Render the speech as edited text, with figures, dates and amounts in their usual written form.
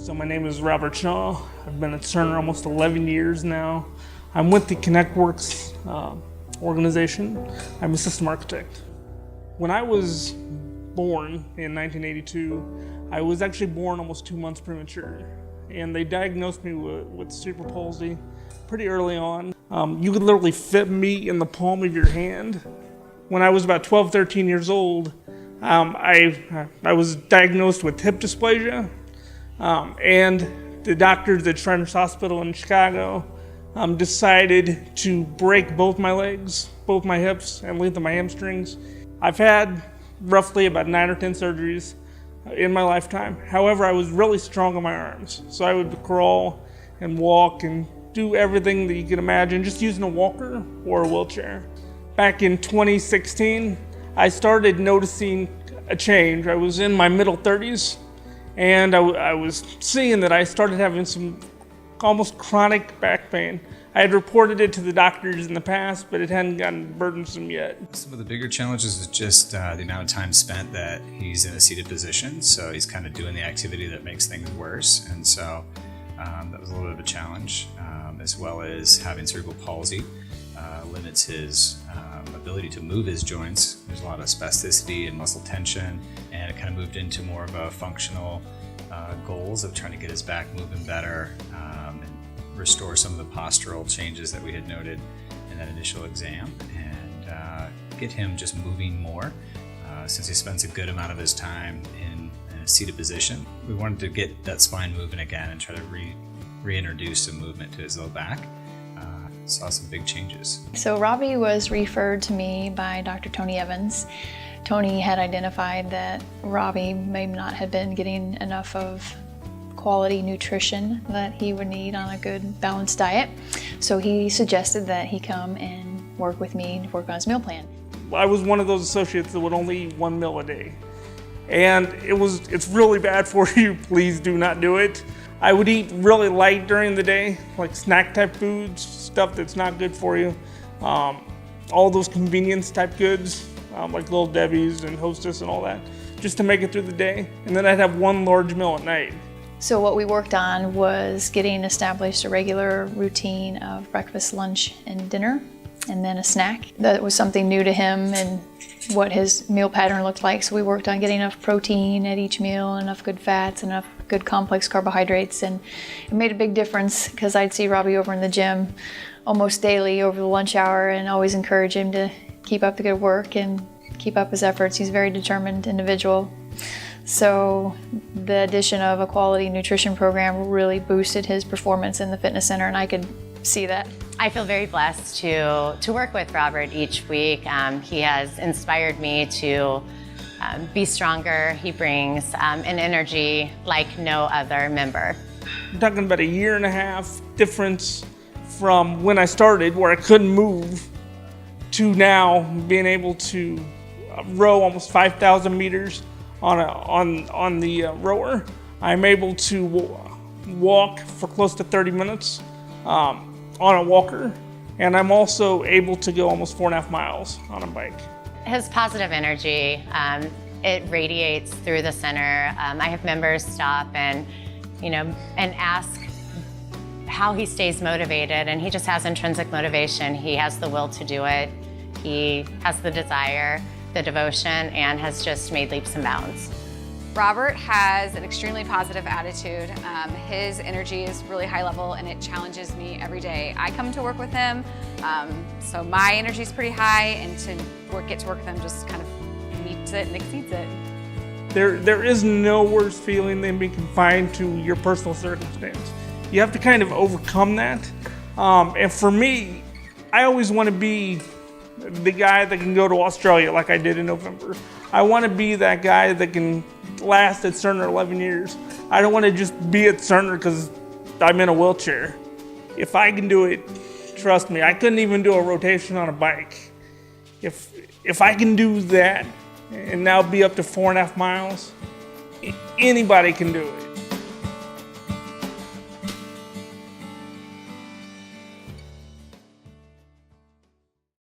So my name is Robert Shaw. I've been at Cerner almost 11 years now. I'm with the ConnectWorks organization. I'm a system architect. When I was born in 1982, I was actually born almost 2 months premature. And they diagnosed me with cerebral palsy pretty early on. You could literally fit me in the palm of your hand. When I was about 12, 13 years old, I was diagnosed with hip dysplasia. And the doctors at Shriners Hospital in Chicago decided to break both my legs, both my hips, and lengthen my hamstrings. I've had roughly about 9 or 10 surgeries in my lifetime. However, I was really strong on my arms. So I would crawl and walk and do everything that you can imagine, just using a walker or a wheelchair. Back in 2016, I started noticing a change. I was in my middle 30s, and I was seeing that I started having some almost chronic back pain. I had reported it to the doctors in the past, but it hadn't gotten burdensome yet. Some of the bigger challenges is just the amount of time spent that he's in a seated position, so he's kind of doing the activity that makes things worse, and so that was a little bit of a challenge, as well as having cerebral palsy limits his ability to move his joints. There's a lot of spasticity and muscle tension, and it kind of moved into more of a functional goals of trying to get his back moving better and restore some of the postural changes that we had noted in that initial exam, and get him just moving more since he spends a good amount of his time in a seated position. We wanted to get that spine moving again and try to reintroduce some movement to his low back. Saw some big changes. So Robbie was referred to me by Dr. Tony Evans. Tony had identified that Robbie may not have been getting enough of quality nutrition that he would need on a good balanced diet. So he suggested that he come and work with me to work on his meal plan. I was one of those associates that would only eat 1 meal a day. And it's really bad for you. Please do not do it. I would eat really light during the day, like snack type foods, stuff that's not good for you. All those convenience type goods, like Little Debbie's and Hostess and all that, just to make it through the day. And then I'd have 1 large meal at night. So what we worked on was getting established a regular routine of breakfast, lunch, and dinner, and then a snack. That was something new to him and what his meal pattern looked like. So we worked on getting enough protein at each meal, enough good fats, enough good complex carbohydrates, and it made a big difference because I'd see Robbie over in the gym almost daily over the lunch hour and always encourage him to keep up the good work and keep up his efforts. He's a very determined individual. So the addition of a quality nutrition program really boosted his performance in the fitness center, and I could see that. I feel very blessed to work with Robert each week. He has inspired me to be stronger. He brings an energy like no other member. I'm talking about a 1.5 year difference from when I started, where I couldn't move, to now being able to row almost 5,000 meters on the rower. I'm able to walk for close to 30 minutes on a walker, and I'm also able to go almost 4.5 miles on a bike. His positive energy, it radiates through the center. I have members stop and ask how he stays motivated, and he just has intrinsic motivation. He has the will to do it. He has the desire, the devotion, and has just made leaps and bounds. Robert has an extremely positive attitude. His energy is really high level and it challenges me every day. I come to work with him, so my energy is pretty high, and to get to work with him just kind of meets it and exceeds it. There is no worse feeling than being confined to your personal circumstance. You have to kind of overcome that. And for me, I always want to be the guy that can go to Australia like I did in November. I want to be that guy that can last at Cerner 11 years. I don't want to just be at Cerner because I'm in a wheelchair. If I can do it, trust me, I couldn't even do a rotation on a bike. If I can do that and now be up to 4.5 miles, anybody can do it.